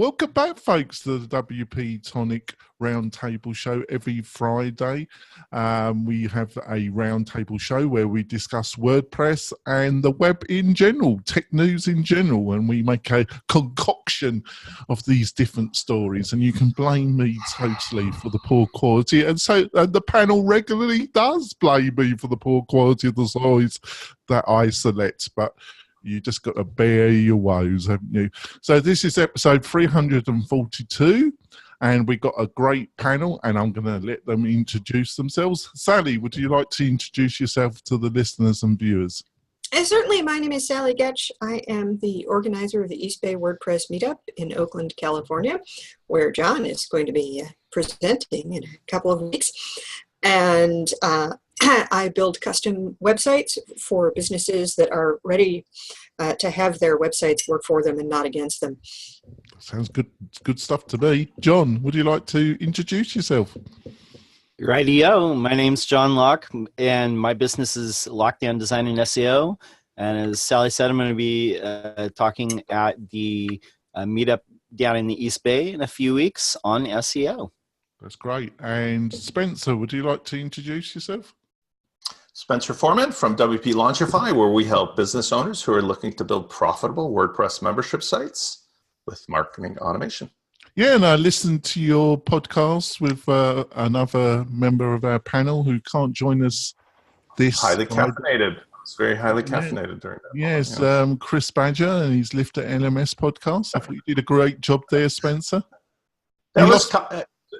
Welcome back, folks, to the WP-Tonic Roundtable Show every Friday. We have a roundtable show where we discuss WordPress and the web in general, tech news in general, and we make a concoction of these different stories. And you can blame me totally for the poor quality. And so the panel regularly does blame me for the poor quality of the stories that I select. But you just got to bear your woes, haven't you? So this is episode 342, and we got a great panel, and I'm going to let them introduce themselves. Sally, would you like to introduce yourself to the listeners and viewers? Certainly. My name is Sally Getch. I am the organizer of the East Bay WordPress meetup in Oakland, California, where John is going to be presenting in a couple of weeks. And I build custom websites for businesses that are ready to have their websites work for them and not against them. Sounds good. Good stuff to me. John, would you like to introduce yourself? Rightio. My name's John Locke, and my business is Lockdown Design and SEO. And as Sally said, I'm going to be talking at the meetup down in the East Bay in a few weeks on SEO. That's great. And Spencer, would you like to introduce yourself? Spencer Foreman from WP Launchify, where we help business owners who are looking to build profitable WordPress membership sites with marketing automation. Yeah, and I listened to your podcast with another member of our panel who can't join us this highly caffeinated. It's very highly caffeinated during that. Yes, Chris Badger and his Lift at LMS podcast. I thought you did a great job there, Spencer.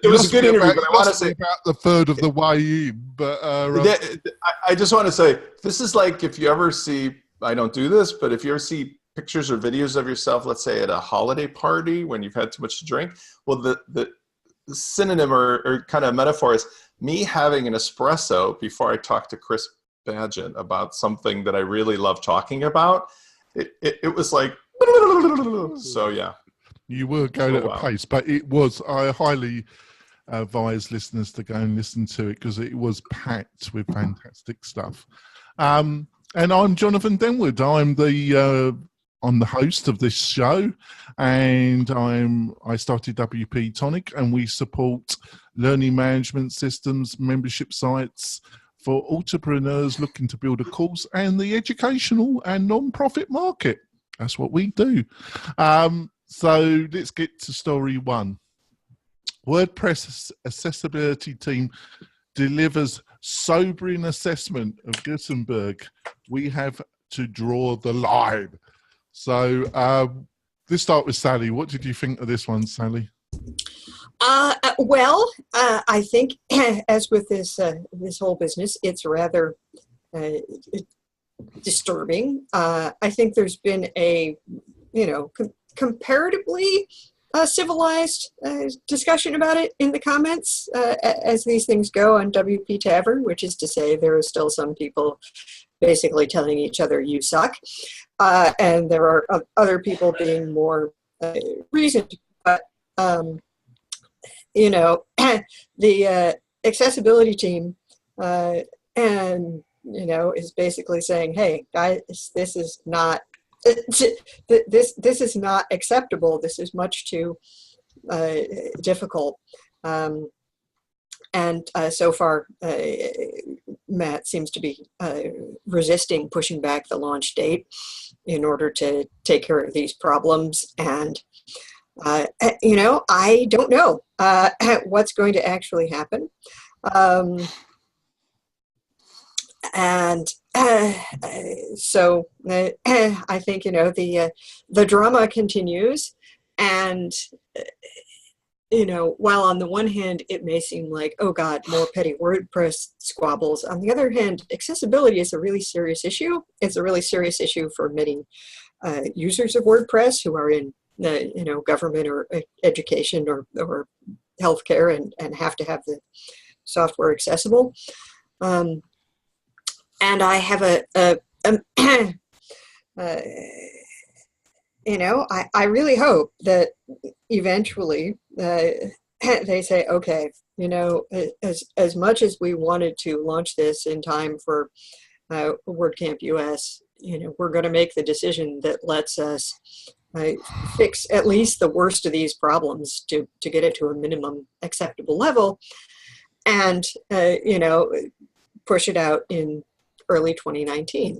It was a good interview, but I want to say about the third of the way in. But I just want to say, this is like if you ever see, I don't do this, but if you ever see pictures or videos of yourself, let's say at a holiday party when you've had too much to drink, well, the synonym or kind of metaphor is me having an espresso before I talk to Chris Badgett about something that I really love talking about. It was like, so yeah. You were going at a pace, but it was, I highly advise listeners to go and listen to it because it was packed with fantastic stuff. And I'm Jonathan Denwood. I'm the host of this show, and I started WP-Tonic, and we support learning management systems, membership sites for entrepreneurs looking to build a course and the educational and non-profit market. That's what we do. So let's get to story one. WordPress accessibility team delivers sobering assessment of Gutenberg. We have to draw the line. So let's start with Sally. What did you think of this one, Sally? Well, I think as with this whole business, it's rather disturbing. I think there's been a, comparatively civilized discussion about it in the comments as these things go on WP-Tavern, which is to say there are still some people basically telling each other you suck, and there are other people being more reasoned. But the accessibility team and is basically saying, hey guys, this is not this is not acceptable. This is much too difficult. And so far, Matt seems to be resisting pushing back the launch date in order to take care of these problems. And, I don't know what's going to actually happen. So I think, the drama continues, and, while on the one hand, it may seem like, oh God, more petty WordPress squabbles. On the other hand, accessibility is a really serious issue. It's a really serious issue for many users of WordPress who are in, government or education or healthcare and have to have the software accessible. And I have I really hope that eventually they say, okay, as much as we wanted to launch this in time for WordCamp US, we're going to make the decision that lets us fix at least the worst of these problems to get it to a minimum acceptable level, and push it out in early 2019.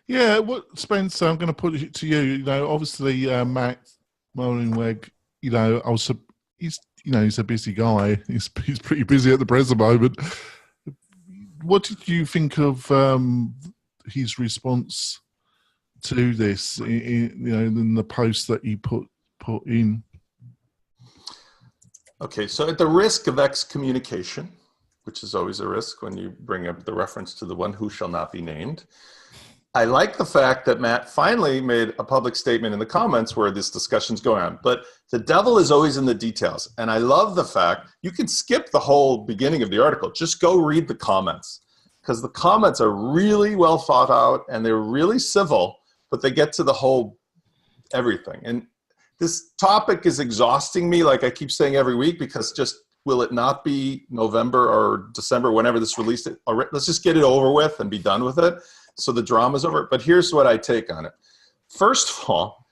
Yeah, Spencer, I'm going to put it to you. Obviously, Matt Mullenweg, he's a busy guy. He's pretty busy at the present moment. What did you think of his response to this? In the post that he put in. Okay, so at the risk of excommunication, which is always a risk when you bring up the reference to the one who shall not be named, I like the fact that Matt finally made a public statement in the comments where this discussion's going on. But the devil is always in the details. And I love the fact you can skip the whole beginning of the article. Just go read the comments, because the comments are really well thought out and they're really civil, but they get to the whole everything. And this topic is exhausting me, like I keep saying every week, because just will it not be November or December, whenever this released? Let's just get it over with and be done with it. So the drama's over. But here's what I take on it. First of all,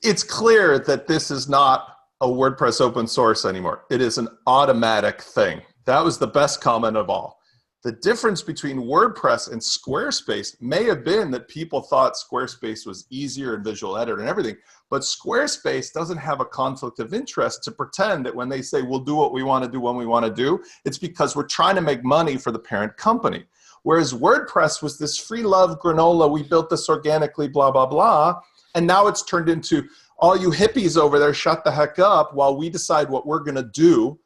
it's clear that this is not a WordPress open source anymore. It is an Automattic thing. That was the best comment of all. The difference between WordPress and Squarespace may have been that people thought Squarespace was easier in visual editor and everything, but Squarespace doesn't have a conflict of interest to pretend that when they say we'll do what we want to do when we want to do, it's because we're trying to make money for the parent company. Whereas WordPress was this free love granola, we built this organically, blah, blah, blah. And now it's turned into all you hippies over there, shut the heck up while we decide what we're going to do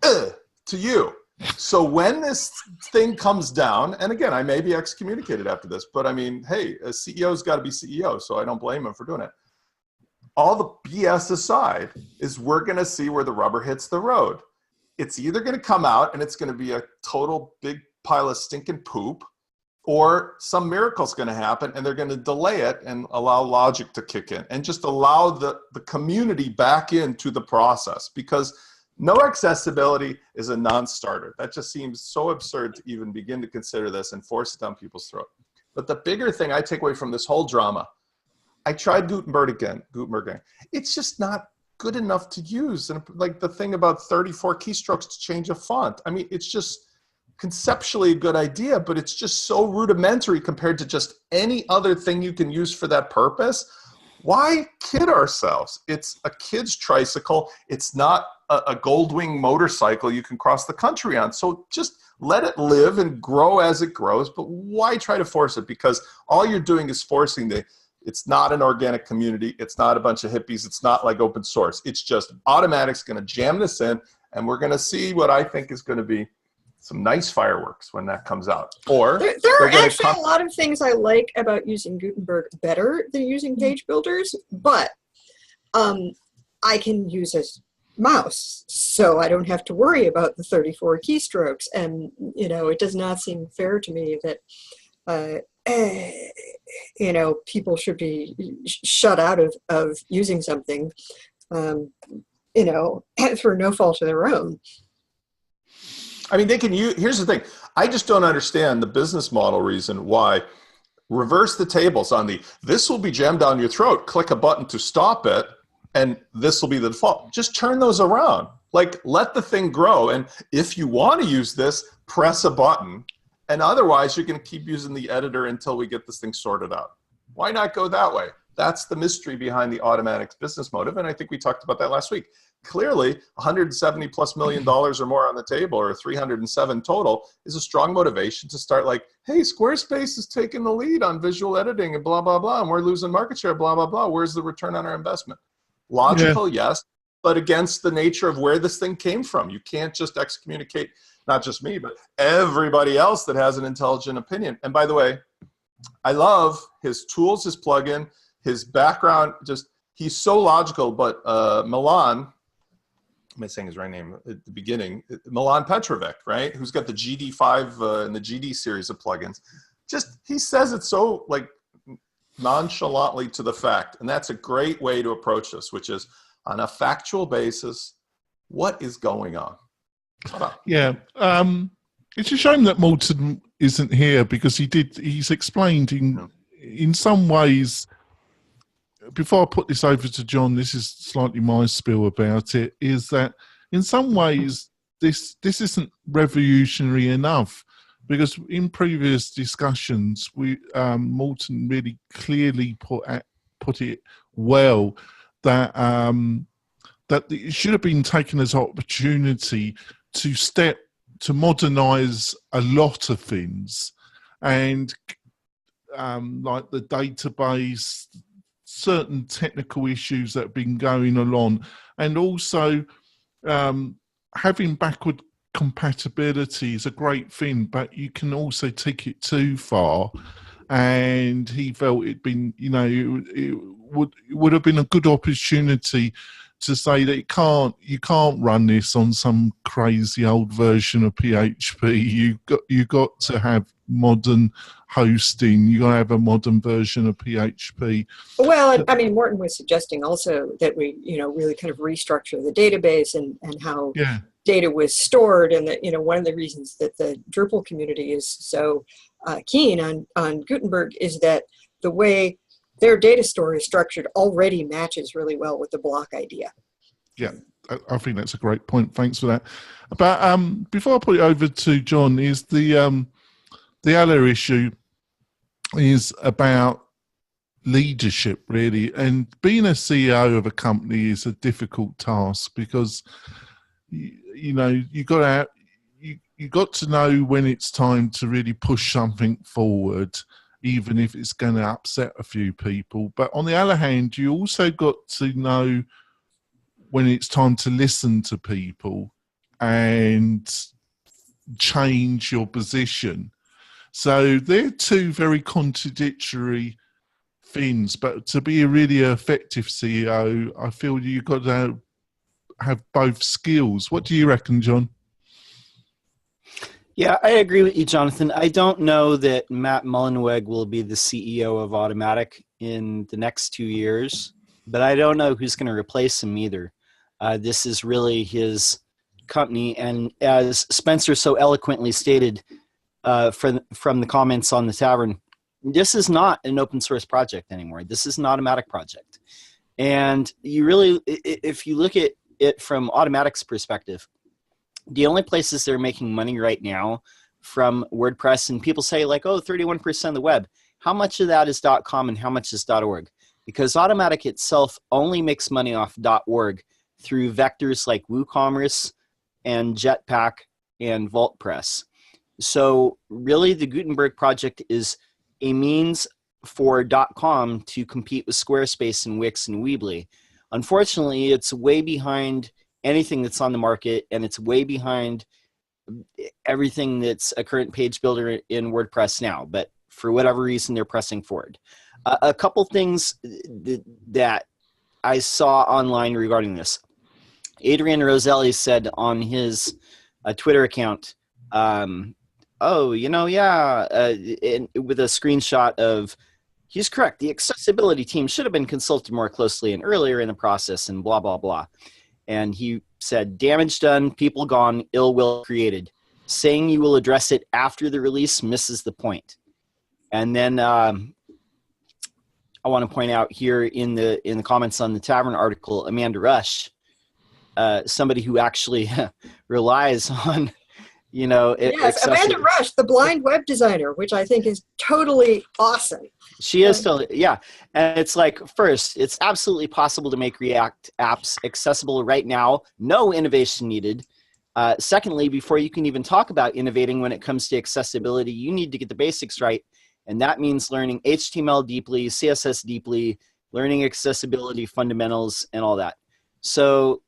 to you. So when this thing comes down, and again, I may be excommunicated after this, but I mean, hey, a CEO's got to be CEO, so I don't blame him for doing it. All the BS aside is we're going to see where the rubber hits the road. It's either going to come out and it's going to be a total big pile of stinking poop, or some miracle's going to happen and they're going to delay it and allow logic to kick in and just allow the community back into the process, because no accessibility is a non-starter. That just seems so absurd to even begin to consider this and force it down people's throat. But the bigger thing I take away from this whole drama, I tried Gutenberg again. It's just not good enough to use. And like the thing about 34 keystrokes to change a font. I mean, it's just conceptually a good idea, but it's just so rudimentary compared to just any other thing you can use for that purpose. Why kid ourselves? It's a kid's tricycle. It's not a Goldwing motorcycle you can cross the country on. So just let it live and grow as it grows, but why try to force it? Because all you're doing is forcing it's not an organic community. It's not a bunch of hippies. It's not like open source. It's just Automattic's going to jam this in, and we're going to see what I think is going to be some nice fireworks when that comes out. Or there are actually a lot of things I like about using Gutenberg better than using page builders, but I can use a mouse, so I don't have to worry about the 34 keystrokes. And it does not seem fair to me that people should be shut out of using something, through no fault of their own. I mean, they can use, here's the thing. I just don't understand the business model reason why reverse the tables on this will be jammed down your throat, click a button to stop it, and this will be the default. Just turn those around. Like, let the thing grow. And if you want to use this, press a button. And otherwise, you're going to keep using the editor until we get this thing sorted out. Why not go that way? That's the mystery behind the Automattic's business motive. And I think we talked about that last week. Clearly, $170+ million or more on the table, or 307 total, is a strong motivation to start like, hey, Squarespace is taking the lead on visual editing and blah, blah, blah, and we're losing market share, blah, blah, blah. Where's the return on our investment? Logical, yes, but against the nature of where this thing came from. You can't just excommunicate, not just me, but everybody else that has an intelligent opinion. And by the way, I love his tools, his plugin, his background, he's so logical, but Milan, am I saying his right name at the beginning? Milan Petrovic, right? Who's got the GD5 and the GD series of plugins. He says it so like nonchalantly to the fact. And that's a great way to approach this, which is on a factual basis, what is going on? Yeah. It's a shame that Moulton isn't here, because he's explained in some ways before I put this over to John, this is slightly my spiel about it, is that in some ways this isn't revolutionary enough, because in previous discussions, Morton really clearly put it well that that it should have been taken as an opportunity to modernise a lot of things, and like the database, certain technical issues that have been going along, and also having backward compatibility is a great thing, but you can also take it too far. And he felt it'd been, it would have been a good opportunity to say that you can't run this on some crazy old version of PHP. You got to have modern hosting. You got to have a modern version of PHP. Well, I mean, Morton was suggesting also that we, really kind of restructure the database and how data was stored, and that, one of the reasons that the Drupal community is so keen on Gutenberg is that the way their data store is structured already matches really well with the block idea. Yeah, I think that's a great point. Thanks for that. But before I put it over to John, is the other issue is about leadership, really. And being a CEO of a company is a difficult task, because you got to know when it's time to really push something forward, even if it's going to upset a few people. But on the other hand, you also got to know when it's time to listen to people and change your position. So they're two very contradictory things, but to be a really effective CEO, I feel you've got to have both skills. What do you reckon, John? Yeah, I agree with you, Jonathan. I don't know that Matt Mullenweg will be the CEO of Automattic in the next 2 years, but I don't know who's going to replace him either. This is really his company, and as Spencer so eloquently stated from the comments on the Tavern, this is not an open source project anymore. This is an Automattic project. And you really, if you look at it from Automattic's perspective, the only places they're making money right now from WordPress, and people say like, oh, 31% of the web. How much of that is .com and how much is .org? Because Automattic itself only makes money off .org through vectors like WooCommerce and Jetpack and VaultPress. So really the Gutenberg project is a means for .com to compete with Squarespace and Wix and Weebly. Unfortunately, it's way behind anything that's on the market, and it's way behind everything that's a current page builder in WordPress now. But for whatever reason, they're pressing forward. A couple things that I saw online regarding this. Adrian Roselli said on his Twitter account, with a screenshot of, he's correct, the accessibility team should have been consulted more closely and earlier in the process, and blah, blah, blah. And he said, damage done, people gone, ill will created. Saying you will address it after the release misses the point. And then I want to point out here in the comments on the Tavern article, Amanda Rush, somebody who actually relies on, yes, Amanda Rush, the blind web designer, which I think is totally awesome. She is totally, yeah. And it's like, first, it's absolutely possible to make React apps accessible right now. No innovation needed. Secondly, before you can even talk about innovating when it comes to accessibility, you need to get the basics right. And that means learning HTML deeply, CSS deeply, learning accessibility fundamentals and all that. So,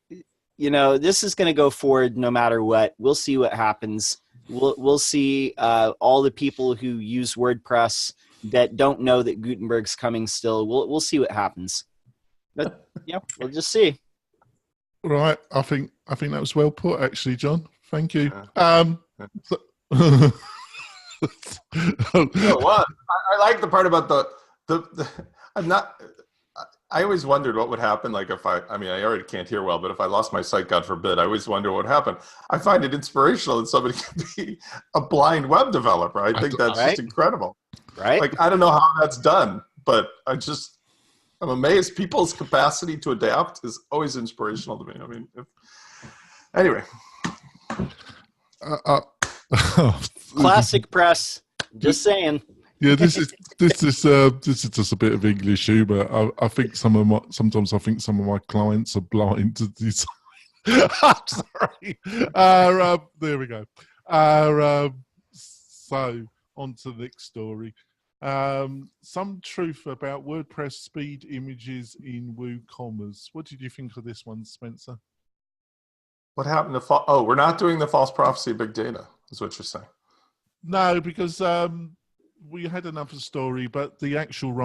this is going to go forward no matter what. We'll see what happens. We'll see all the people who use WordPress that don't know that Gutenberg's coming still. We'll see what happens. But yeah, we'll just see. Right. I think that was well put, actually, John. Thank you. What? I like the part about the I'm not. I always wondered what would happen, like if I already can't hear well, but if I lost my sight, God forbid, I always wonder what would happen. I find it inspirational that somebody can be a blind web developer. I think that's just incredible. Right? Like, I don't know how that's done, but I I'm amazed. People's capacity to adapt is always inspirational to me. I mean, anyway. Classic press. Just saying. Yeah, this is just a bit of English humour. I think sometimes I think some of my clients are blind to design. I'm sorry. There we go. So on to the next story. Some truth about WordPress speed images in WooCommerce. What did you think of this one, Spencer? What happened to we're not doing the false prophecy of big data, is what you're saying. No, because we had another story, but the actual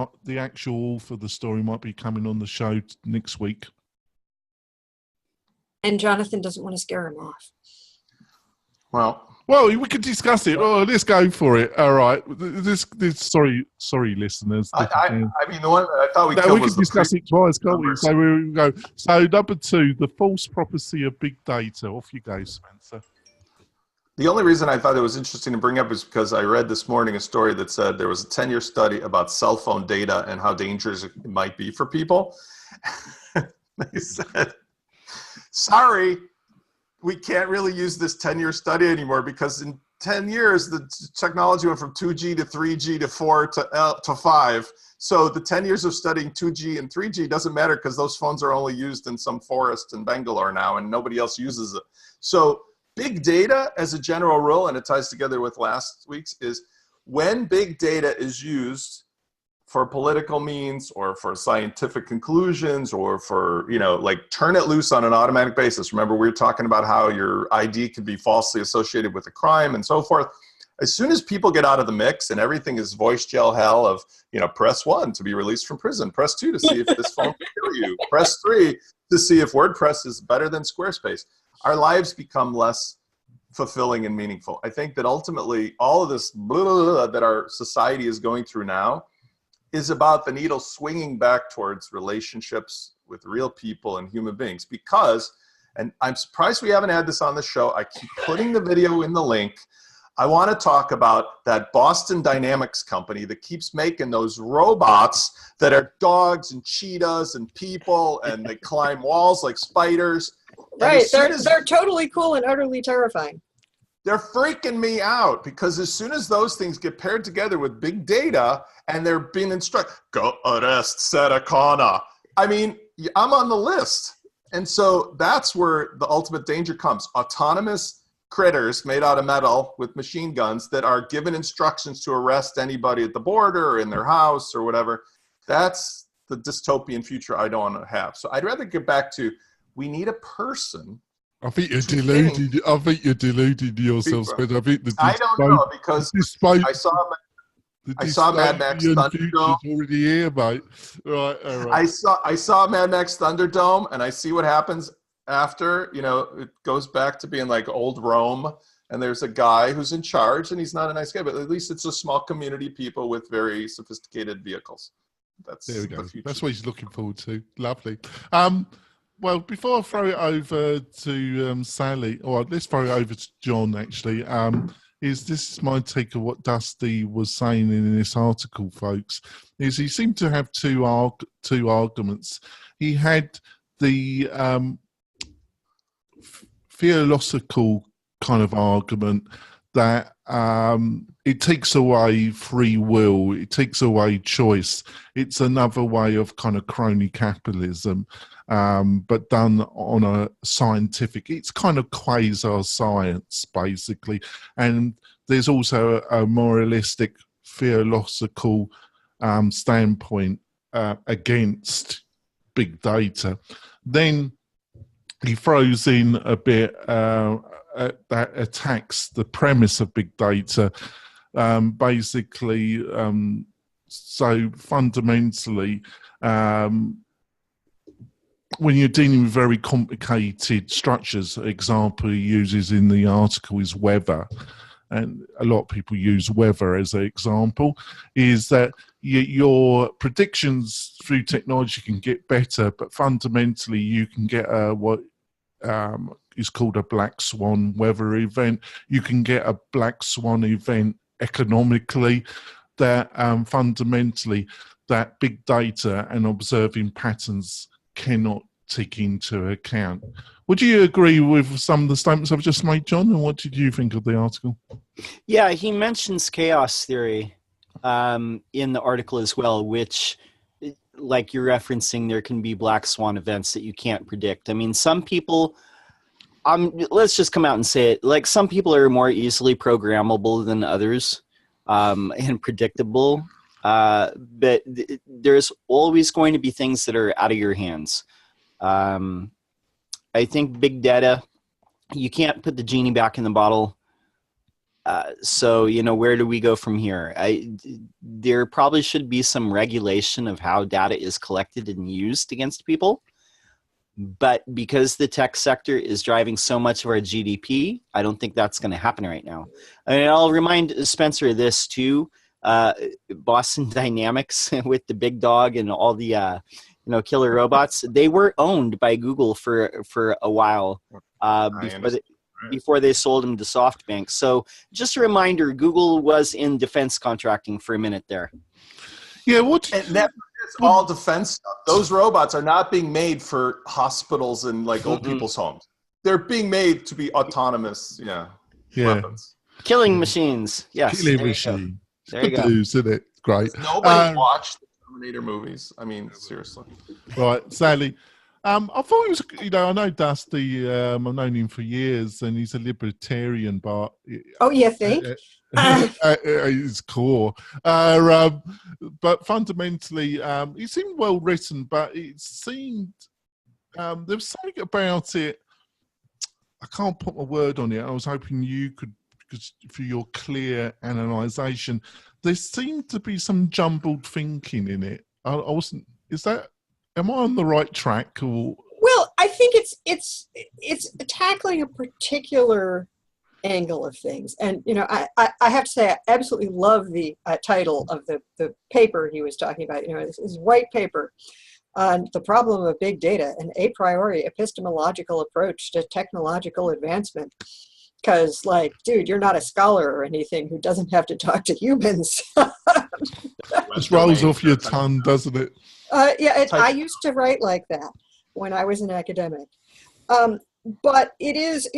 author of the story might be coming on the show next week. And Jonathan doesn't want to scare him off. Well, we could discuss it. Oh, let's go for it. All right. This sorry, listeners. I mean, the one that I thought we killed was could discuss it twice, can't we? So we go. So number 2, the false prophecy of big data. Off you go, Spencer. The only reason I thought it was interesting to bring up is because I read this morning a story that said there was a 10-year study about cell phone data and how dangerous it might be for people. They said, sorry, we can't really use this 10-year study anymore because in 10 years, the technology went from 2G to 3G to 4 to 5. So the 10 years of studying 2G and 3G doesn't matter because those phones are only used in some forest in Bangalore now and nobody else uses it. So big data as a general rule, and it ties together with last week's, is when big data is used for political means or for scientific conclusions or for, like turn it loose on an automatic basis. Remember, we were talking about how your ID could be falsely associated with a crime and so forth. As soon as people get out of the mix and everything is voice gel hell of, press 1 to be released from prison, press 2 to see if this phone can kill you, press 3 to see if WordPress is better than Squarespace, our lives become less fulfilling and meaningful. I think that ultimately all of this blah, blah, blah, that our society is going through now is about the needle swinging back towards relationships with real people and human beings because, and I'm surprised we haven't had this on the show, I keep putting the video in the link. I want to talk about that Boston Dynamics company that keeps making those robots that are dogs and cheetahs and people and they climb walls like spiders. Right, they're totally cool and utterly terrifying. They're freaking me out because as soon as those things get paired together with big data and they're being instructed, go arrest Sarah. I mean, I'm on the list. And so that's where the ultimate danger comes. Autonomous critters made out of metal with machine guns that are given instructions to arrest anybody at the border or in their house or whatever. That's the dystopian future I don't want to have. So I'd rather get back to, we need a person. I think you're deluded. I think you're deluded yourself, Spencer. I don't know because I saw Mad Max Thunderdome. Already here, mate. Right. I saw Mad Max Thunderdome, and I see what happens after. It goes back to being like old Rome, and there's a guy who's in charge, and he's not a nice guy, but at least it's a small community of people with very sophisticated vehicles. There we go. That's what he's looking forward to. Lovely. Well, before I throw it over to Sally, or let's throw it over to John, actually, this is my take of what Dusty was saying in this article, folks, is he seemed to have two arguments. He had the theological kind of argument that it takes away free will, it takes away choice. It's another way of kind of crony capitalism, but done on a scientific, it's kind of quasi-science, basically. And there's also a moralistic, theological standpoint against big data. Then he throws in a bit that attacks the premise of big data, basically. So fundamentally, when you're dealing with very complicated structures, example he uses in the article is weather, and a lot of people use weather as an example, is that your predictions through technology can get better, but fundamentally you can get what is called a black swan weather event. You can get a black swan event economically that fundamentally that big data and observing patterns cannot take into account. Would you agree with some of the statements I've just made, John? And what did you think of the article? Yeah, he mentions chaos theory in the article as well, which, like you're referencing, there can be black swan events that you can't predict. I mean, some people, let's just come out and say it, like some people are more easily programmable than others and predictable, but there's always going to be things that are out of your hands. I think big data, you can't put the genie back in the bottle. So, where do we go from here? There probably should be some regulation of how data is collected and used against people. But because the tech sector is driving so much of our GDP, I don't think that's going to happen right now. And I'll remind Spencer of this too. Boston Dynamics with the big dog and all the killer robots, they were owned by Google for a while before they sold them to SoftBank. So just a reminder, Google was in defense contracting for a minute there. Yeah, it's all defense stuff. Those robots are not being made for hospitals and like old people's homes. They're being made to be autonomous, weapons. Killing machines. Yes. Killing machines. There you go. News, isn't it? Great. Nobody watched the Terminator movies. I mean, seriously. Right, Sally. I thought it was, I know Dusty, I've known him for years, and he's a libertarian, but... Oh, you think? His core. But fundamentally, it seemed well written, but it seemed... there was something about it, I can't put my word on it. I was hoping you could, because for your clear analysation, there seemed to be some jumbled thinking in it. I wasn't... Am I on the right track? Or? Well, I think it's tackling a particular angle of things, and I have to say I absolutely love the title of the paper he was talking about. This is white paper on the problem of big data, an a priori epistemological approach to technological advancement. Because, dude, you're not a scholar or anything who doesn't have to talk to humans. Just rolls off your tongue, doesn't it? I used to write like that when I was an academic. But it is,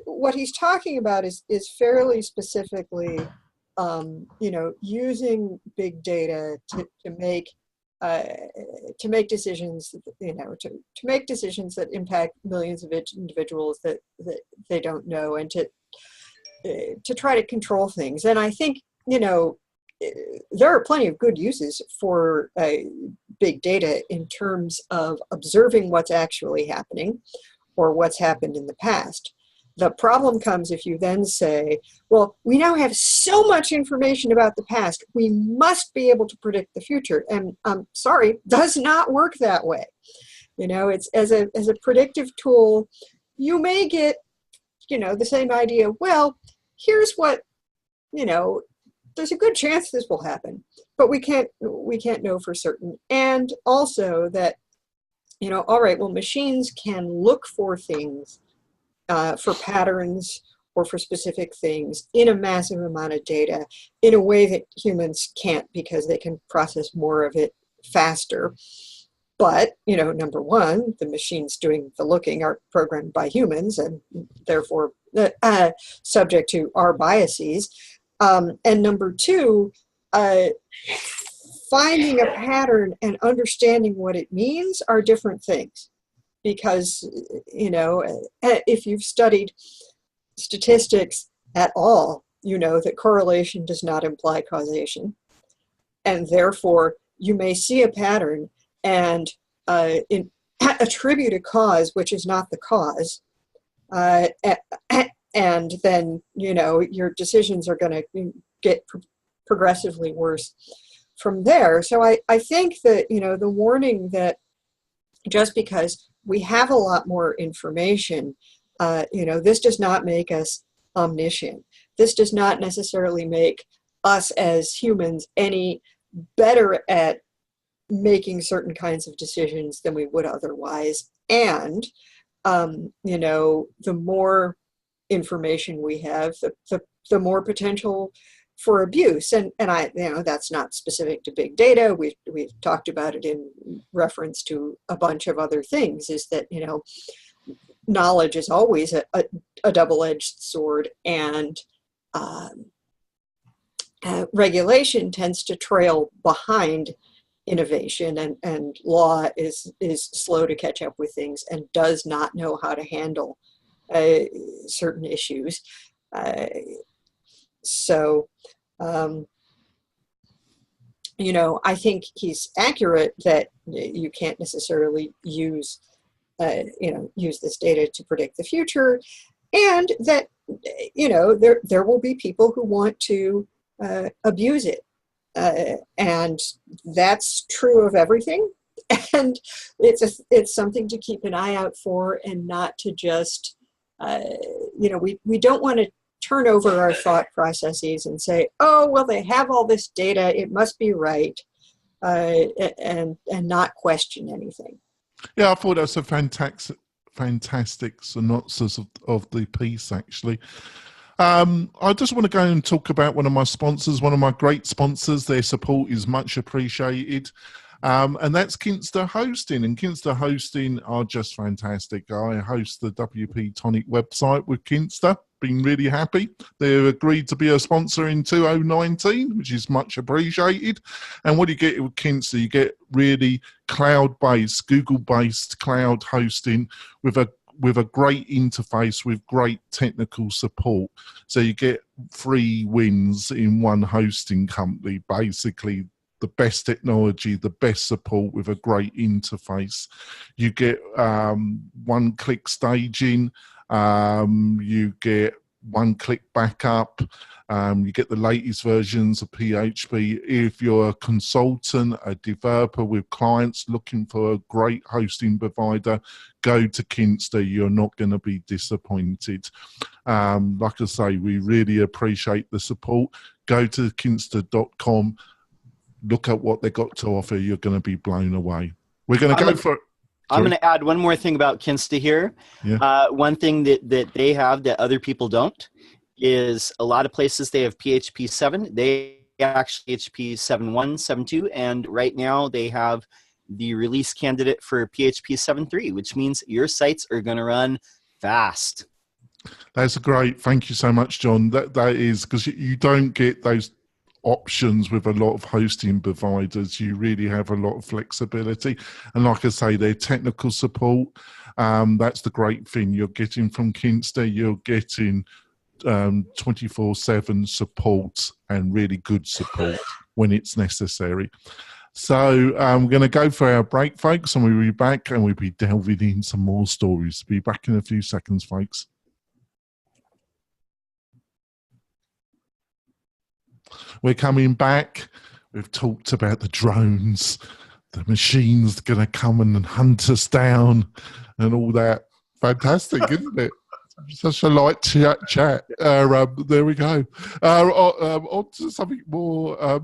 what he's talking about is fairly specifically, using big data to make decisions, to make decisions that impact millions of individuals that they don't know, and to try to control things. And I think, there are plenty of good uses for big data in terms of observing what's actually happening or what's happened in the past. The problem comes if you then say, well, we now have so much information about the past, we must be able to predict the future. And I'm sorry, does not work that way. It's as a predictive tool, you may get, the same idea. Well, here's what, there's a good chance this will happen, but we can't know for certain. And also that, all right, well, machines can look for things, for patterns or for specific things in a massive amount of data in a way that humans can't, because they can process more of it faster. But, number one, the machines doing the looking are programmed by humans and therefore subject to our biases. And number two, finding a pattern and understanding what it means are different things. Because, if you've studied statistics at all, that correlation does not imply causation. And therefore, you may see a pattern and attribute a cause, which is not the cause. And then, your decisions are going to get progressively worse from there. So I think that, the warning that just because we have a lot more information, this does not make us omniscient. This does not necessarily make us as humans any better at making certain kinds of decisions than we would otherwise. And, the more information we have, the more potential for abuse. And I, that's not specific to big data. We've talked about it in reference to a bunch of other things, is that, knowledge is always a double-edged sword, and regulation tends to trail behind innovation, and law is slow to catch up with things and does not know how to handle certain issues. I think he's accurate that you can't necessarily use this data to predict the future, and that, there will be people who want to abuse it. And that's true of everything. And it's something to keep an eye out for, and not to just, we don't want to turn over our thought processes and say, oh, well, they have all this data, it must be right, and not question anything. Yeah, I thought that's a fantastic synopsis of the piece, actually. I just want to go and talk about one of my sponsors, one of my great sponsors. Their support is much appreciated. And that's Kinster Hosting. And Kinster Hosting are just fantastic. I host the WP-Tonic website with Kinster. Been really happy. They agreed to be a sponsor in 2019, which is much appreciated. And what you get with Kinster, you get really cloud-based, Google-based cloud hosting with a great interface with great technical support. So you get 3 wins in one hosting company, basically. The best technology, the best support with a great interface. You get one-click staging. You get one-click backup. You get the latest versions of PHP. If you're a consultant, a developer with clients looking for a great hosting provider, go to Kinster. You're not going to be disappointed. Like I say, we really appreciate the support. Go to kinster.com. Look at what they got to offer. You're going to be blown away. We're going to go for... I'm going to add one more thing about Kinster here. Yeah. One thing that they have that other people don't is a lot of places they have PHP 7. They actually PHP 7.1, 7.2, and right now they have the release candidate for PHP 7.3, which means your sites are going to run fast. That's great. Thank you so much, John. That is, because you don't get those options with a lot of hosting providers. You really have a lot of flexibility, and like I say, their technical support, that's the great thing you're getting from Kinster. You're getting 24/7 support, and really good support when it's necessary. So we're going to go for our break, folks, and we'll be back, and we'll be delving in some more stories. Be back in a few seconds, folks. We're coming back. We've talked about the drones, the machines going to come and hunt us down, and all that. Fantastic, isn't it? Such a light chat. There we go. On to something more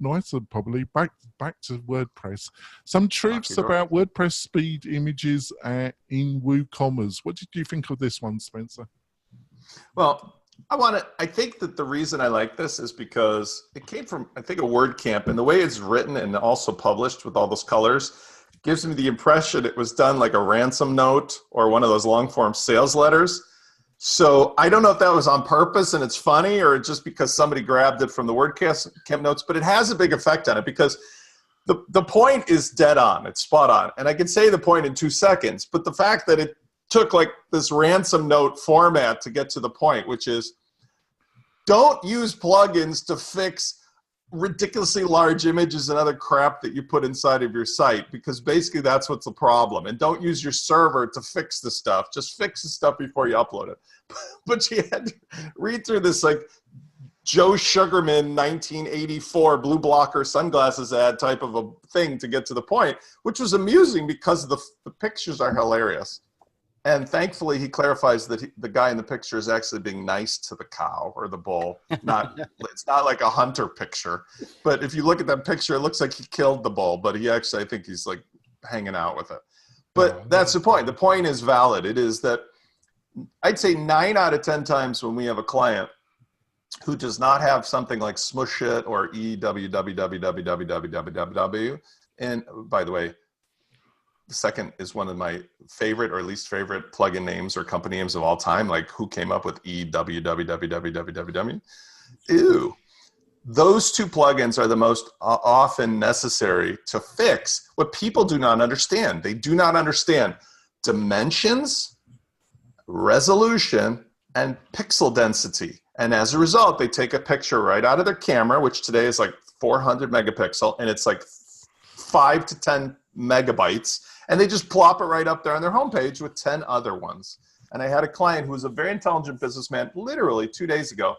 nicer, probably. Back to WordPress. Some truths about WordPress speed images in WooCommerce. What did you think of this one, Spencer? Well, I think that the reason I like this is because it came from, I think, a WordCamp, and the way it's written and also published with all those colors gives me the impression it was done like a ransom note or one of those long form sales letters. So I don't know if that was on purpose and it's funny, or just because somebody grabbed it from the WordCamp notes, but it has a big effect on it because the point is dead on. It's spot on. And I can say the point in 2 seconds, but the fact that it took like this ransom note format to get to the point, which is don't use plugins to fix ridiculously large images and other crap that you put inside of your site, because basically that's what's the problem. And don't use your server to fix the stuff. Just fix the stuff before you upload it. But you had to read through this like Joe Sugarman 1984 blue blocker sunglasses ad type of a thing to get to the point, which was amusing because the pictures are hilarious. And thankfully, he clarifies that the guy in the picture is actually being nice to the cow or the bull. It's not like a hunter picture. But if you look at that picture, it looks like he killed the bull. But he actually, I think he's like hanging out with it. But that's the point. The point is valid. It is that I'd say 9 out of 10 times when we have a client who does not have something like Smush It or EWWWWWWW. And by the way, the second is one of my favorite or least favorite plugin names or company names of all time. Like, who came up with EWWWWWW? Ew. Those two plugins are the most often necessary to fix what people do not understand. They do not understand dimensions, resolution, and pixel density. And as a result, they take a picture right out of their camera, which today is like 400 megapixel, and it's like 5 to 10 megabytes, and they just plop it right up there on their homepage with 10 other ones. And I had a client who was a very intelligent businessman, literally 2 days ago.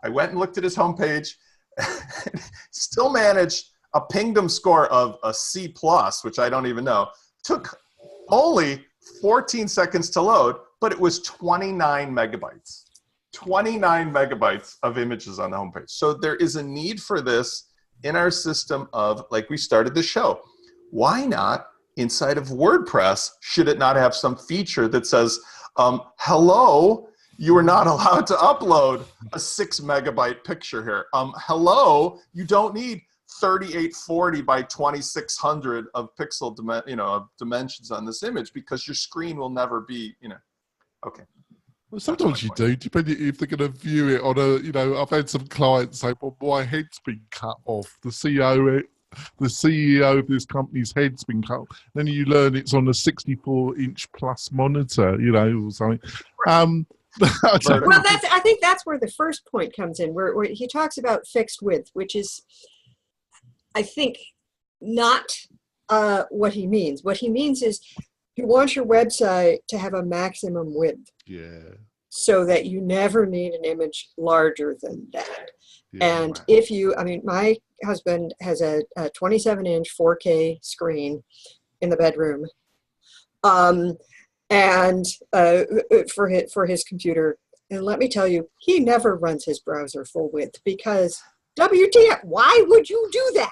I went and looked at his homepage, still managed a pingdom score of a C+, which I don't even know. Took only 14 seconds to load, but it was 29 megabytes. 29 megabytes of images on the homepage. So there is a need for this in our system of, like we started the show. Why not inside of WordPress, should it not have some feature that says, hello, you are not allowed to upload a 6 megabyte picture here. Hello, you don't need 3840 by 2600 of pixel of dimensions on this image, because your screen will never be, okay. Well, sometimes you do, depending if they're going to view it on a, I've had some clients say, well, my head's been cut off. The CEO of this company's head's been cut off. Then you learn it's on a 64-inch plus monitor, or something. Well, I think that's where the first point comes in, where he talks about fixed width, which is, I think, not what he means. What he means is you want your website to have a maximum width. Yeah. So that you never need an image larger than that. Yeah, and wow. if you, my husband has a 27-inch 4K screen in the bedroom. And for his computer. And let me tell you, he never runs his browser full width, because WTF, why would you do that?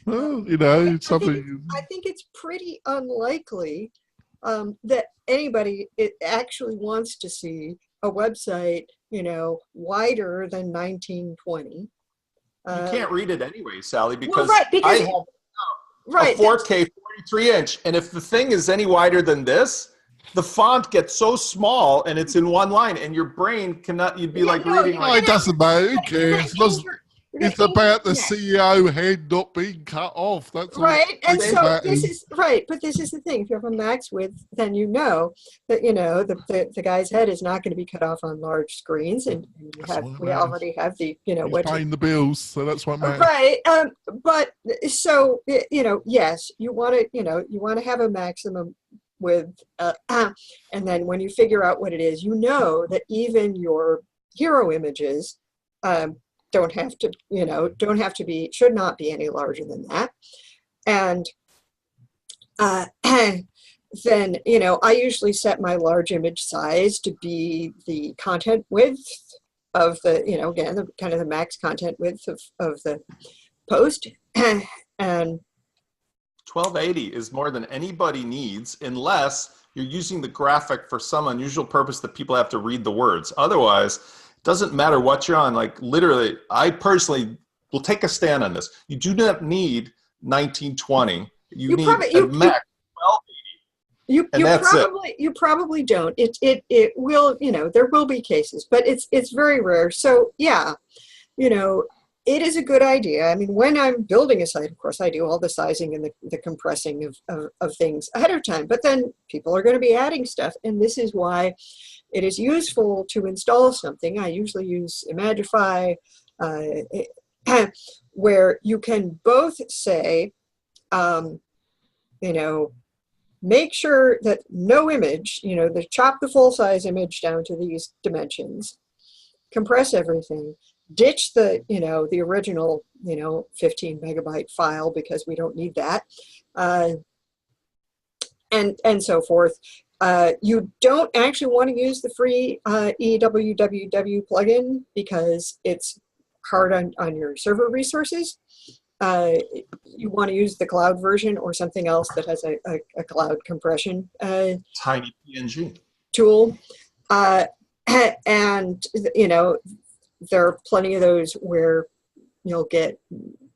Well, it's something. I think it's pretty unlikely that anybody actually wants to see a website, wider than 1920. You can't read it anyway, Sally, because, because I have a 4K 43-inch, and if the thing is any wider than this, the font gets so small and it's in one line, and your brain cannot, you'd be reading. No, it doesn't matter. Who cares? It's about the CEO head not being cut off. That's right. All And so this is right. But this is the thing. If you have a max width, then you know that the guy's head is not going to be cut off on large screens, and we already have the He's paying the bills, so that's what matters. Right. But so yes, you want to have a maximum width, and then when you figure out what it is, that even your hero images should not be any larger than that. And then, I usually set my large image size to be the content width of the, again, the kind of the max content width of the post. And 1280 is more than anybody needs, unless you're using the graphic for some unusual purpose that people have to read the words. Otherwise, doesn't matter what you're on. Like, literally, I personally will take a stand on this. You do not need 1920. You need a max 1280. You probably don't. It will, there will be cases, but it's very rare. So yeah, it is a good idea. When I'm building a site, of course, I do all the sizing and the compressing of things ahead of time. But then people are going to be adding stuff, and this is why it is useful to install something. I usually use Imagify, where you can both say, make sure that no image, chop the full-size image down to these dimensions, compress everything, ditch the original 15 megabyte file because we don't need that, and so forth. You don't actually want to use the free EWWW plugin because it's hard on your server resources. You want to use the cloud version or something else that has a cloud compression tiny PNG tool, and there are plenty of those where you'll get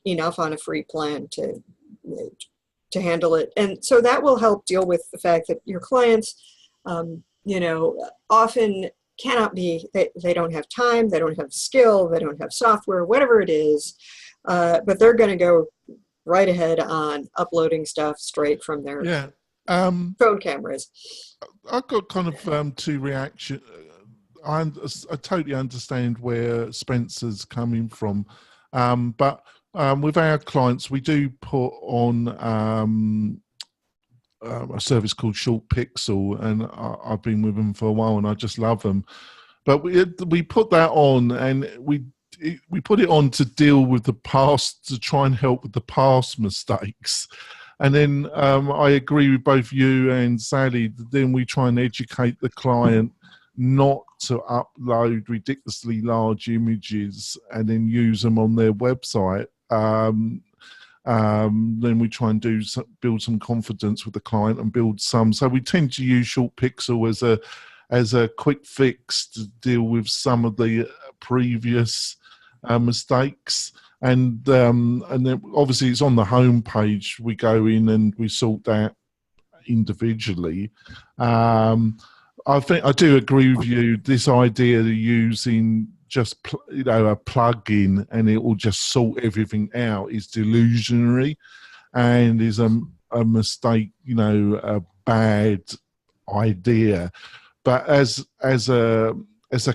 enough on a free plan to handle it. And so that will help deal with the fact that your clients, often cannot be, they don't have time, they don't have skill, they don't have software, whatever it is, but they're going to go right ahead on uploading stuff straight from their phone cameras. I've got kind of two reactions. I totally understand where Spencer's coming from, but with our clients, we do put on a service called Short Pixel, and I've been with them for a while, and I just love them. But we put that on, and we put it on to deal with the past, to try and help with the past mistakes. And then I agree with both you and Sally. Then we try and educate the client not to upload ridiculously large images and then use them on their website. Then we try and build some confidence with the client and build some. So we tend to use Short Pixel as a quick fix to deal with some of the previous mistakes. And then obviously it's on the home page. We go in and we sort that individually. I think I do agree with you. This idea of using just a plug-in and it will just sort everything out is delusionary, and is a mistake. A bad idea. But as a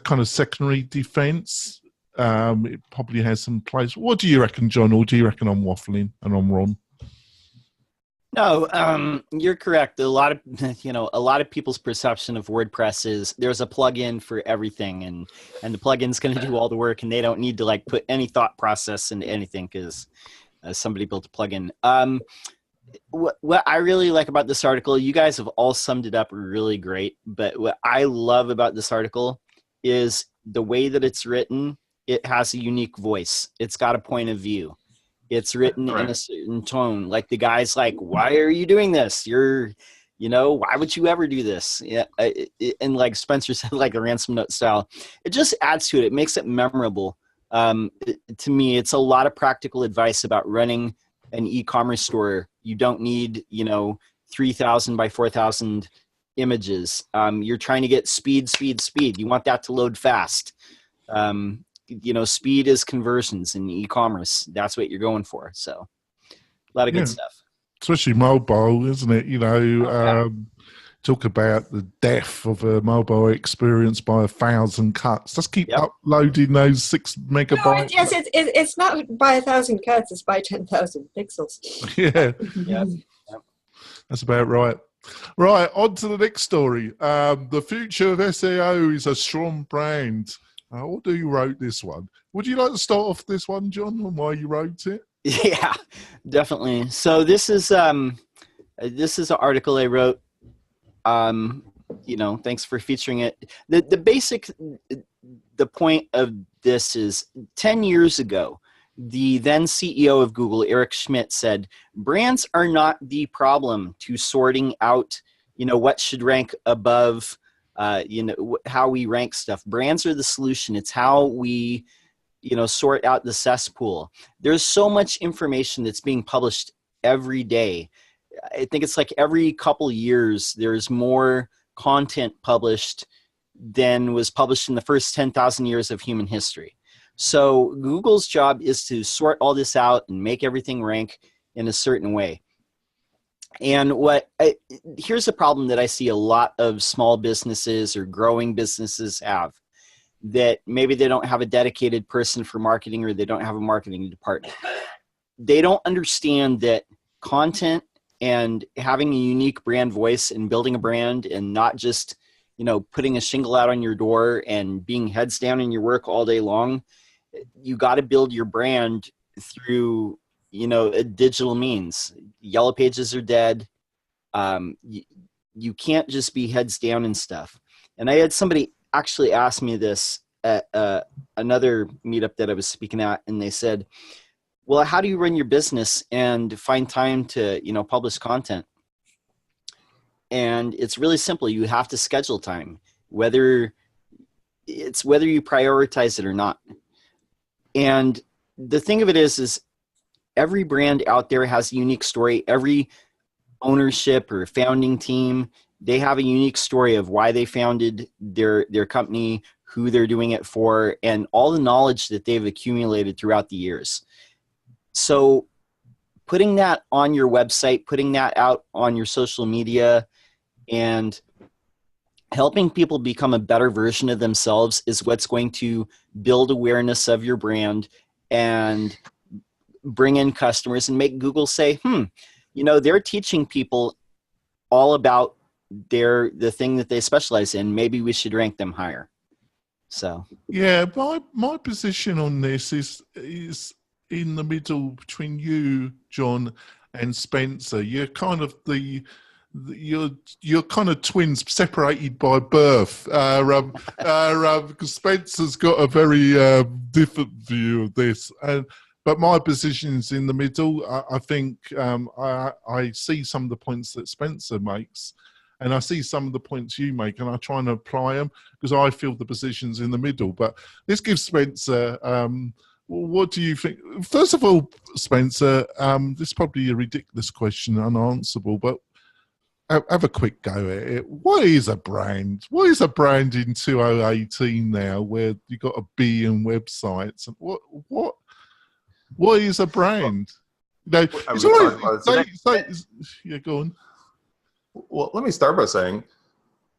kind of secondary defence, it probably has some place. What do you reckon, John? Or do you reckon I'm waffling and I'm wrong? No, you're correct. A lot of people's perception of WordPress is there's a plugin for everything, and the plugin's going to do all the work, and they don't need to put any thought process into anything because somebody built a plugin. What I really like about this article, you guys have all summed it up really great, but what I love about this article is the way that it's written. It has a unique voice. It's got a point of view. It's written in a certain tone. Like the guy's like, why are you doing this? Why would you ever do this? Yeah. And like Spencer said, like a ransom note style, it just adds to it. It makes it memorable. To me, it's a lot of practical advice about running an e-commerce store. You don't need, 3,000 by 4,000 images. You're trying to get speed. You want that to load fast. Speed is conversions in e-commerce. That's what you're going for. So a lot of good stuff. Especially mobile, isn't it? Talk about the death of a mobile experience by 1,000 cuts. Just keep uploading those 6 megabytes. No, yes, it's not by 1,000 cuts. It's by 10,000 pixels. Yeah. That's about right. Right, on to the next story. The future of SEO is a strong brand. What do you wrote this one? Would you like to start off this one, John, on why you wrote it? Yeah, definitely. So this is an article I wrote. Thanks for featuring it. The point of this is 10 years ago, the then CEO of Google, Eric Schmidt, said, brands are not the problem to sorting out, what should rank above, how we rank stuff. Brands are the solution. It's how we, sort out the cesspool. There's so much information that's being published every day. I think it's like every couple years, there's more content published than was published in the first 10,000 years of human history. So Google's job is to sort all this out and make everything rank in a certain way. And here's a problem that I see a lot of small businesses or growing businesses have, that maybe they don't have a dedicated person for marketing, or they don't have a marketing department. They don't understand that content and having a unique brand voice and building a brand, and not just, putting a shingle out on your door and being heads down in your work all day long. You got to build your brand through, a digital means. Yellow pages are dead. You can't just be heads down and stuff. And I had somebody actually ask me this at another meetup that I was speaking at, and they said, well, how do you run your business and find time to, publish content? And it's really simple. You have to schedule time, whether you prioritize it or not. And the thing of it is every brand out there has a unique story. Every ownership or founding team, they have a unique story of why they founded their company, who they're doing it for, and all the knowledge that they've accumulated throughout the years. So putting that on your website, putting that out on your social media, and helping people become a better version of themselves is what's going to build awareness of your brand and bring in customers and make Google say, you know, they're teaching people all about the thing that they specialize in. Maybe we should rank them higher. So yeah, my position on this is in the middle between you, John, and Spencer. You're kind of you're kind of twins separated by birth. Because Spencer's got a very different view of this, but my position is in the middle. I think I see some of the points that Spencer makes, and I see some of the points you make, and I try and apply them because I feel the position's in the middle. But let's give Spencer. What do you think? First of all, Spencer, this is probably a ridiculous question, unanswerable, but have a quick go at it. What is a brand? What is a brand in 2018 now, where you got 1 billion websites? And what is a brand? You know, yeah, go on. Well, let me start by saying,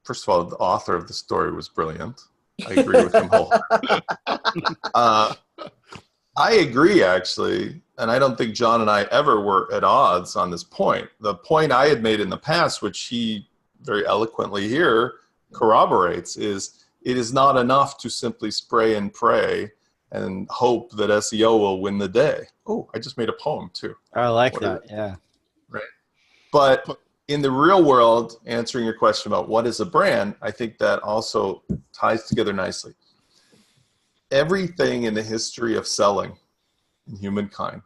first of all, the author of the story was brilliant. I agree with him wholeheartedly. I agree, actually, and I don't think John and I ever were at odds on this point. The point I had made in the past, which he very eloquently here corroborates, is it is not enough to simply spray and pray and hope that SEO will win the day. Oh, I just made a poem, too. I like that, yeah. Right. But in the real world, answering your question about what is a brand, I think that also ties together nicely. Everything in the history of selling in humankind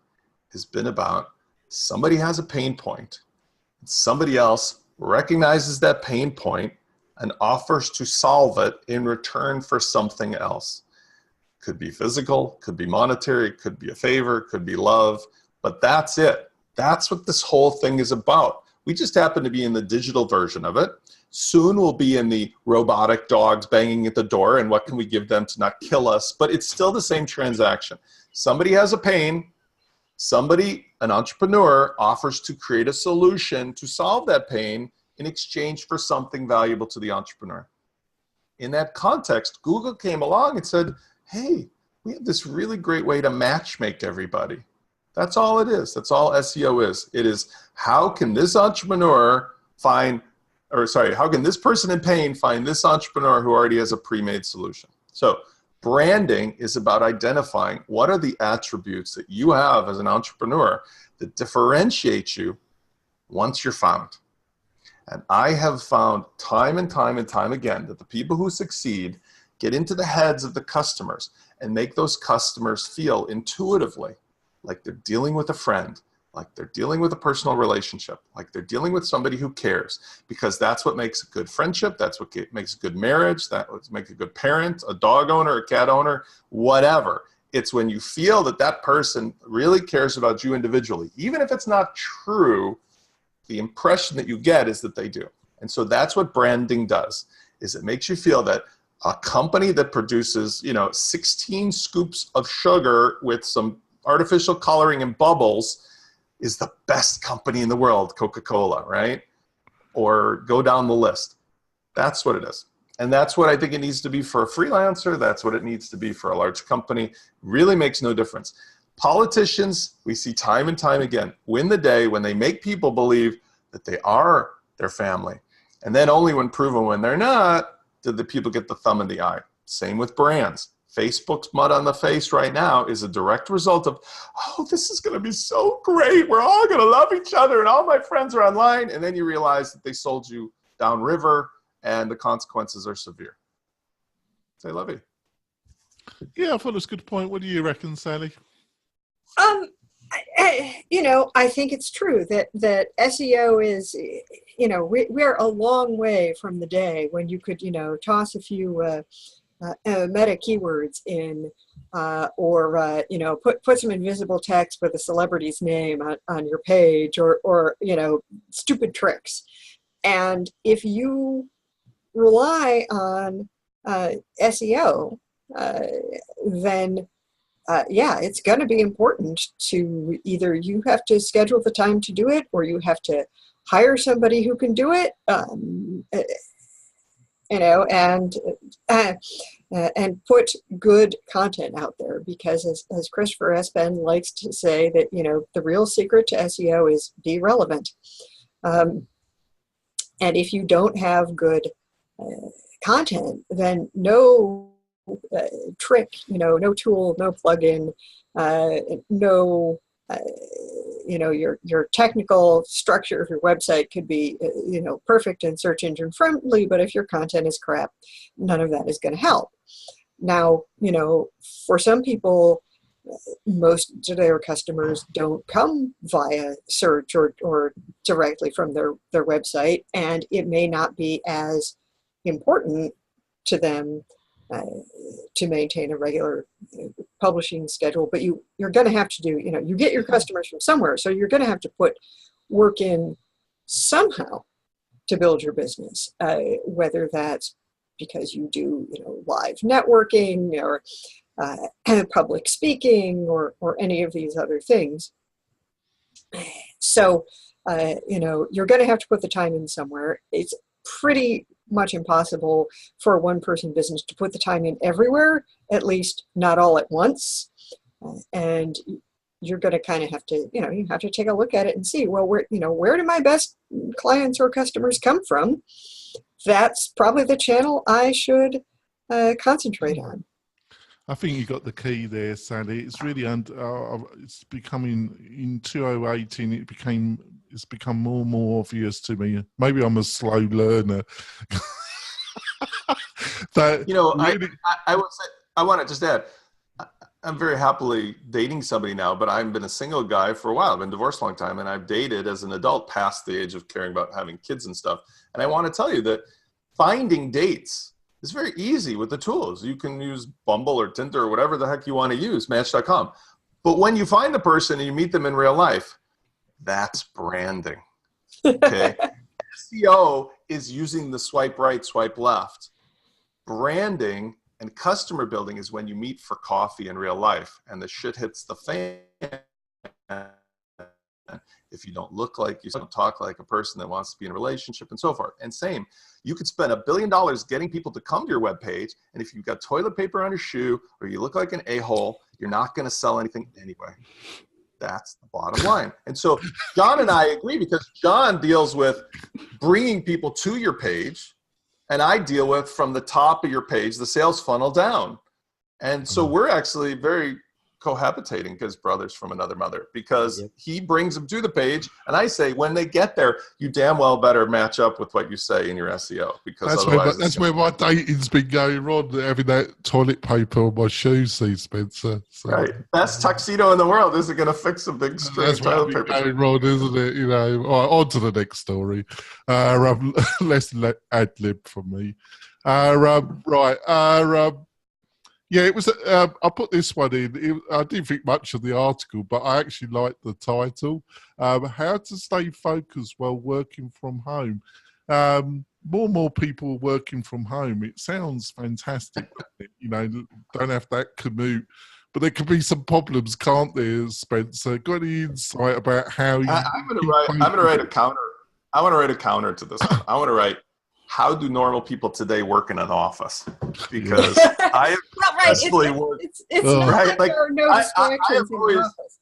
has been about somebody has a pain point, somebody else recognizes that pain point and offers to solve it in return for something else. Could be physical, could be monetary, could be a favor, could be love, but that's it. That's what this whole thing is about. We just happen to be in the digital version of it. Soon we'll be in the robotic dogs banging at the door, and what can we give them to not kill us? But it's still the same transaction. Somebody has a pain. Somebody, an entrepreneur, offers to create a solution to solve that pain in exchange for something valuable to the entrepreneur. In that context, Google came along and said, hey, we have this really great way to matchmake everybody. That's all it is. That's all SEO is. It is, how can this entrepreneur how can this person in pain find this entrepreneur who already has a pre-made solution? So branding is about identifying what are the attributes that you have as an entrepreneur that differentiate you once you're found. And I have found time and time and time again that the people who succeed get into the heads of the customers and make those customers feel intuitively like they're dealing with a friend, like they're dealing with a personal relationship, like they're dealing with somebody who cares, because that's what makes a good friendship, that's what makes a good marriage, that makes a good parent, a dog owner, a cat owner, whatever. It's when you feel that that person really cares about you individually, even if it's not true, the impression that you get is that they do. And so that's what branding does, is it makes you feel that a company that produces, 16 scoops of sugar with some artificial coloring and bubbles is the best company in the world, Coca-Cola, right? Or go down the list. That's what it is. And that's what I think it needs to be for a freelancer. That's what it needs to be for a large company. Really makes no difference. Politicians, we see time and time again, win the day when they make people believe that they are their family. And then only when proven when they're not, do the people get the thumb in the eye. Same with brands. Facebook's mud on the face right now is a direct result of, oh, this is going to be so great. We're all going to love each other and all my friends are online. And then you realize that they sold you downriver and the consequences are severe. Say, Levy. Yeah, I thought it was a good point. What do you reckon, Sally? I think it's true that SEO is, we're a long way from the day when you could, toss a few meta keywords in, or you know, put some invisible text with a celebrity's name on your page, or you know, stupid tricks. And if you rely on SEO, then yeah, it's going to be important to either you have to schedule the time to do it, or you have to hire somebody who can do it. You know, and put good content out there, because as Christopher S. Ben likes to say, that, you know, the real secret to SEO is be relevant. And if you don't have good content, then no trick, you know, no tool, no plugin, no, you know, your technical structure of your website could be, you know, perfect and search engine friendly, but if your content is crap, none of that is going to help. Now, you know, for some people, most of their customers don't come via search or directly from their website, and it may not be as important to them to maintain a regular publishing schedule, but you're going to have to do, you know, you get your customers from somewhere, so you're going to have to put work in somehow to build your business, whether that's because you do, you know, live networking, or public speaking, or any of these other things. So, you know, you're going to have to put the time in somewhere. It's pretty much impossible for a one-person business to put the time in everywhere, at least not all at once. And you're going to kind of have to, you know, you have to take a look at it and see, well, where do my best clients or customers come from? That's probably the channel I should concentrate on. I think you got the key there, Sally. It's really it's becoming, in 2018, it's become more and more obvious to me. Maybe I'm a slow learner. You know, really, I would say, I want to just add, I'm very happily dating somebody now, but I've been a single guy for a while. I've been divorced a long time, and I've dated as an adult past the age of caring about having kids and stuff. And I want to tell you that finding dates is very easy with the tools. You can use Bumble or Tinder or whatever the heck you want to use, Match.com. But when you find the person and you meet them in real life, that's branding. Okay. SEO is using the swipe right, swipe left. Branding and customer building is when you meet for coffee in real life and the shit hits the fan. If you don't look like, you don't talk like a person that wants to be in a relationship, and so forth. And same, you could spend $1 billion getting people to come to your webpage, and if you've got toilet paper on your shoe or you look like an a-hole, you're not going to sell anything anyway. That's the bottom line. And so John and I agree, because John deals with bringing people to your page, and I deal with from the top of your page, the sales funnel down. And so we're actually very cohabitating, because brothers from another mother, because he brings them to the page, and I say, when they get there, you damn well better match up with what you say in your SEO, because that's where my dating's been going wrong, having that toilet paper on my shoes, see, Spencer. So, right, best tuxedo in the world isn't going to fix a big string of toilet paper. That's going wrong, isn't it? You know. All right, on to the next story. Less ad lib from me. Yeah, it was. I put this one in. I didn't think much of the article, but I actually liked the title. How to stay focused while working from home. More and more people working from home. It sounds fantastic. You know, don't have that commute. But there could be some problems, can't there, Spencer? Got any insight about how you... I'm going to write a counter. I want to write a counter to this one. I want to write, how do normal people today work in an office? Because I have successfully worked. It's not right? like there are no distractions in the office.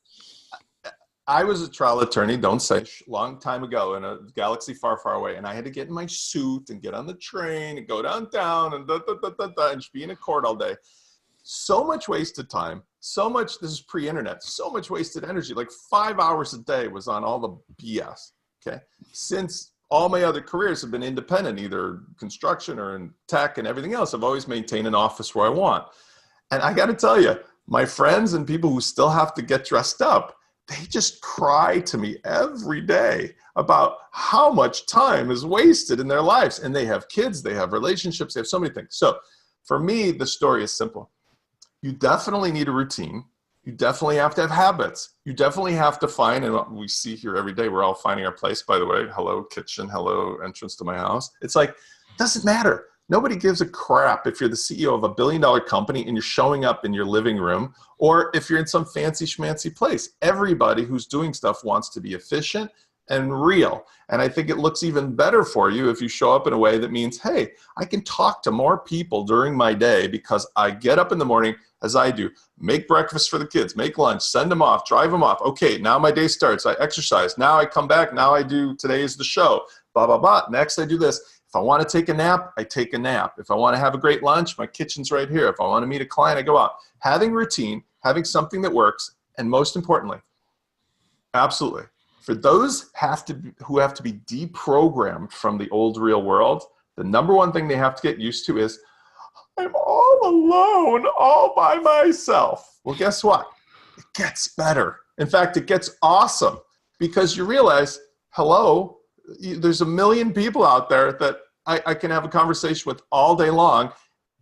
I was a trial attorney, don't say, long time ago in a galaxy far, far away. And I had to get in my suit and get on the train and go downtown and and be in a court all day. So much wasted time. So much, this is pre-internet, so much wasted energy. Like 5 hours a day was on all the BS. Okay. Since all my other careers have been independent, either construction or in tech and everything else, I've always maintained an office where I want. And I got to tell you, my friends and people who still have to get dressed up, they just cry to me every day about how much time is wasted in their lives. And they have kids, they have relationships, they have so many things. So For me, the story is simple. You definitely need a routine. You definitely have to have habits. You definitely have to find, and we see here every day, we're all finding our place, by the way. Hello, kitchen. Hello, entrance to my house. It's like, doesn't matter. Nobody gives a crap if you're the CEO of a billion-dollar company and you're showing up in your living room, or if you're in some fancy schmancy place. Everybody who's doing stuff wants to be efficient and real. And I think it looks even better for you if you show up in a way that means, hey, I can talk to more people during my day because I get up in the morning, as I do, make breakfast for the kids, make lunch, send them off, drive them off. Okay, now my day starts. I exercise. Now I come back. Now I do, today is the show, blah, blah, blah. Next I do this. If I want to take a nap, I take a nap. If I want to have a great lunch, my kitchen's right here. If I want to meet a client, I go out. Having routine, having something that works, and most importantly, absolutely, for those who have to be deprogrammed from the old real world, the number one thing they have to get used to is, I'm all alone, all by myself. Well, guess what? It gets better. In fact, it gets awesome because you realize, hello, there's a million people out there that I can have a conversation with all day long,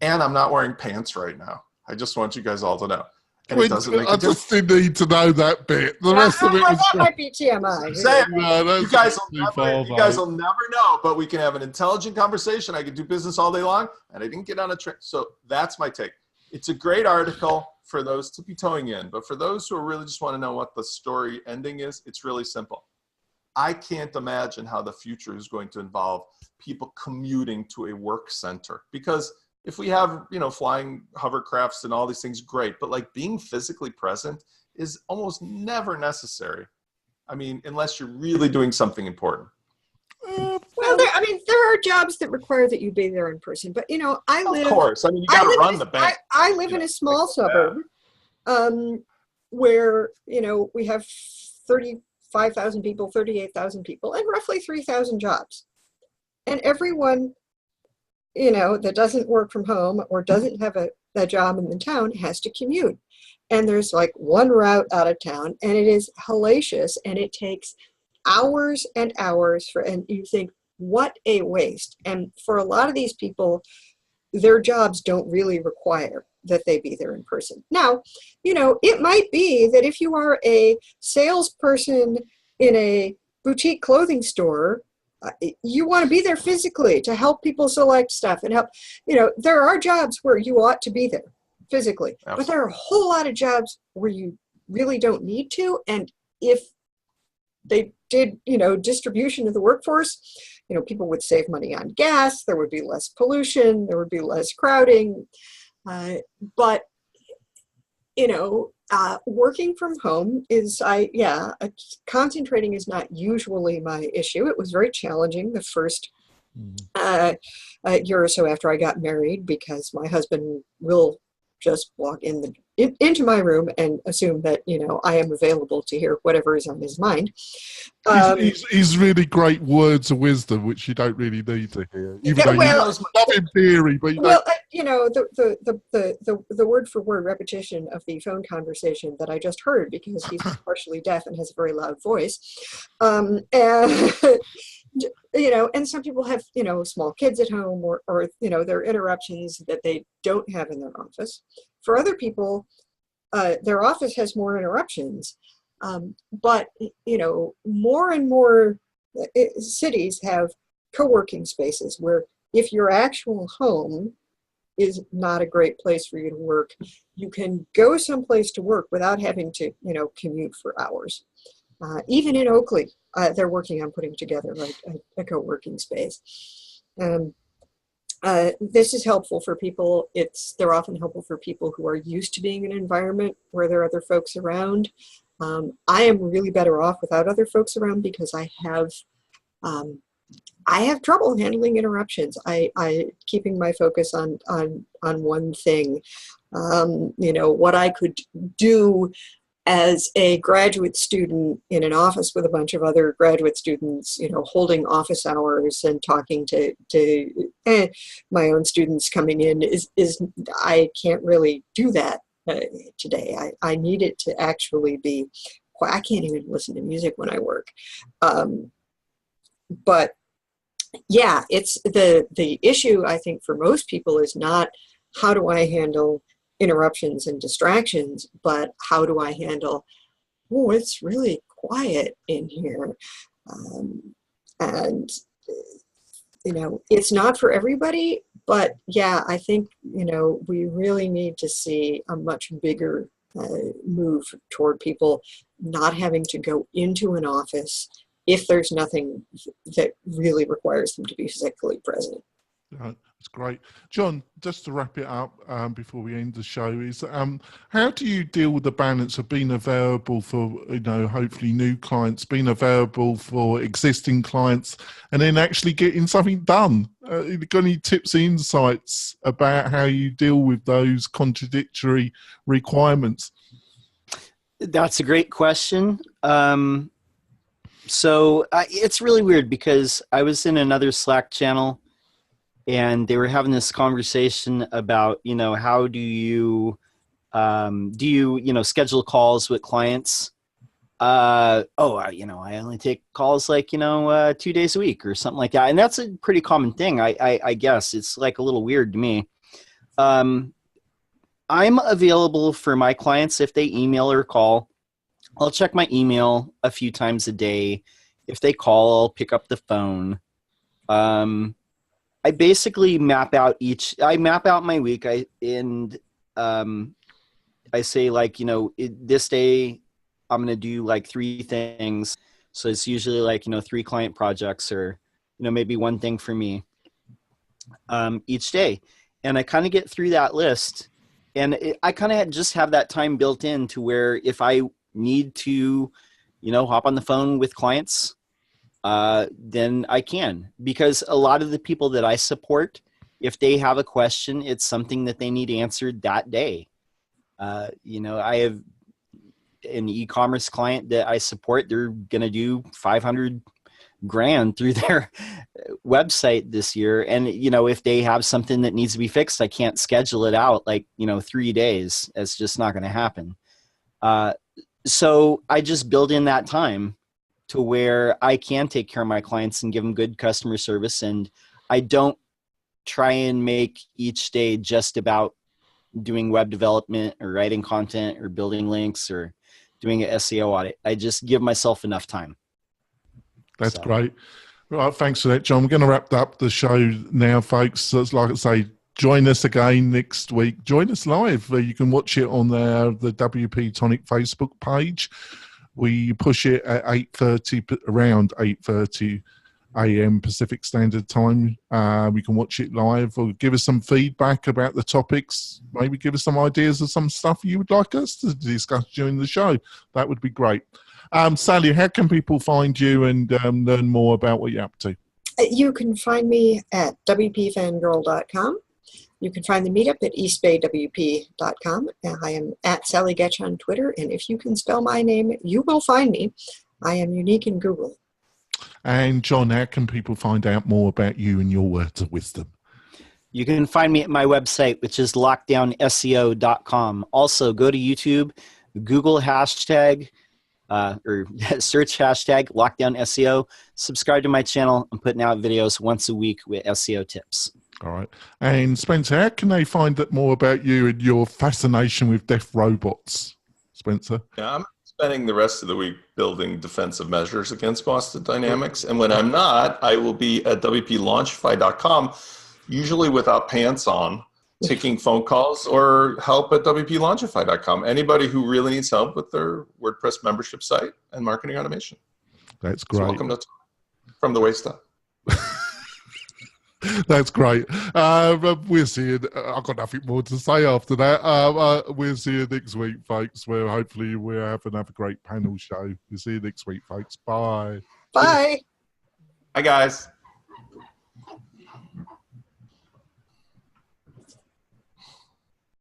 and I'm not wearing pants right now. I just want you guys all to know. And it doesn't make a difference. I just need to know that bit. The rest of it was that might be TMI. You guys will never know, but we can have an intelligent conversation. I can do business all day long, and I didn't get on a train. So that's my take. It's a great article for those to be towing in, but for those who really just want to know what the story ending is, it's really simple. I can't imagine how the future is going to involve people commuting to a work center, because if we have, flying hovercrafts and all these things, great. But like being physically present is almost never necessary. I mean, unless you're really doing something important. Well, there are jobs that require that you be there in person. But, I live. Of course. I mean, you got to run the bank. I live in a small suburb where, we have 35,000 people, 38,000 people, and roughly 3,000 jobs. And everyone that doesn't work from home or doesn't have a job in the town has to commute. And there's like one route out of town, and it is hellacious, and it takes hours and hours and you think, what a waste. And for a lot of these people, their jobs don't really require that they be there in person. Now, it might be that if you are a salesperson in a boutique clothing store, you want to be there physically to help people select stuff and help. There are jobs where you ought to be there physically. Absolutely. But there are a whole lot of jobs where you really don't need to. And if they did, distribution of the workforce, people would save money on gas, there would be less pollution, there would be less crowding. But working from home is, concentrating is not usually my issue. It was very challenging the first year or so after I got married, because my husband will just walk into my room and assume that, I am available to hear whatever is on his mind. He's really great words of wisdom, which you don't really need to hear. Even though you love in theory, but the word for word repetition of the phone conversation that I just heard, because he's partially deaf and has a very loud voice. And some people have, small kids at home or there are interruptions that they don't have in their office. For other people, their office has more interruptions. But, more and more cities have co-working spaces where if your actual home is not a great place for you to work, you can go someplace to work without having to, commute for hours. Even in Oakley, they're working on putting together a co-working space. This is helpful for people. They're often helpful for people who are used to being in an environment where there are other folks around. I am really better off without other folks around because I have trouble handling interruptions. I keeping my focus on one thing. What I could do as a graduate student in an office with a bunch of other graduate students, holding office hours and talking to my own students coming in is I can't really do that today. I need it to actually be, I can't even listen to music when I work. But yeah, it's the issue, I think, for most people is not how do I handle interruptions and distractions, but how do I handle, oh, it's really quiet in here. And, it's not for everybody, but yeah, I think, we really need to see a much bigger move toward people not having to go into an office if there's nothing that really requires them to be physically present. That's great. John, just to wrap it up before we end the show, is how do you deal with the balance of being available for, hopefully new clients, being available for existing clients, and then actually getting something done? Got any tips and insights about how you deal with those contradictory requirements? That's a great question. So it's really weird because I was in another Slack channel and they were having this conversation about, how do you schedule calls with clients? I only take calls like, 2 days a week or something like that. And that's a pretty common thing. I guess it's like a little weird to me. I'm available for my clients if they email or call. I'll check my email a few times a day. If they call, I'll pick up the phone. I basically map out my week. I say like, this day I'm going to do like 3 things. So it's usually like, 3 client projects or, maybe 1 thing for me each day. And I kind of get through that list and I kind of just have that time built in to where if I need to, hop on the phone with clients, then I can, because a lot of the people that I support, if they have a question, it's something that they need answered that day. I have an e-commerce client that I support. They're going to do 500 grand through their website this year. And, if they have something that needs to be fixed, I can't schedule it out like, 3 days. It's just not going to happen. So I just build in that time to where I can take care of my clients and give them good customer service. And I don't try and make each day just about doing web development or writing content or building links or doing an SEO audit. I just give myself enough time. That's great. Right, thanks for that, John. We're going to wrap up the show now, folks. So it's like I say, join us again next week. Join us live. You can watch it on the WP-Tonic Facebook page. We push it at around 8:30 a.m. Pacific Standard Time. We can watch it live or give us some feedback about the topics. Maybe give us some ideas of some stuff you would like us to discuss during the show. That would be great. Sally, how can people find you and learn more about what you're up to? You can find me at WPFangirl.com. You can find the meetup at eastbaywp.com. I am at Sally Getch on Twitter, and if you can spell my name, you will find me. I am unique in Google. And John, how can people find out more about you and your words of wisdom? You can find me at my website, which is lockdownseo.com. Also, go to YouTube, Google hashtag, or search hashtag lockdown SEO. Subscribe to my channel. I'm putting out videos once a week with SEO tips. All right. And Spencer, how can they find out more about you and your fascination with deaf robots? Spencer? Yeah, I'm spending the rest of the week building defensive measures against Boston Dynamics. And when I'm not, I will be at WPLaunchify.com, usually without pants on, taking phone calls or help at WPLaunchify.com. Anybody who really needs help with their WordPress membership site and marketing automation. That's great. So welcome to From the Waist Up. That's great. We'll see you. I've got nothing more to say after that. We'll see you next week, folks, where hopefully we'll have another great panel show. We'll see you next week, folks. Bye. Bye. Hi, guys.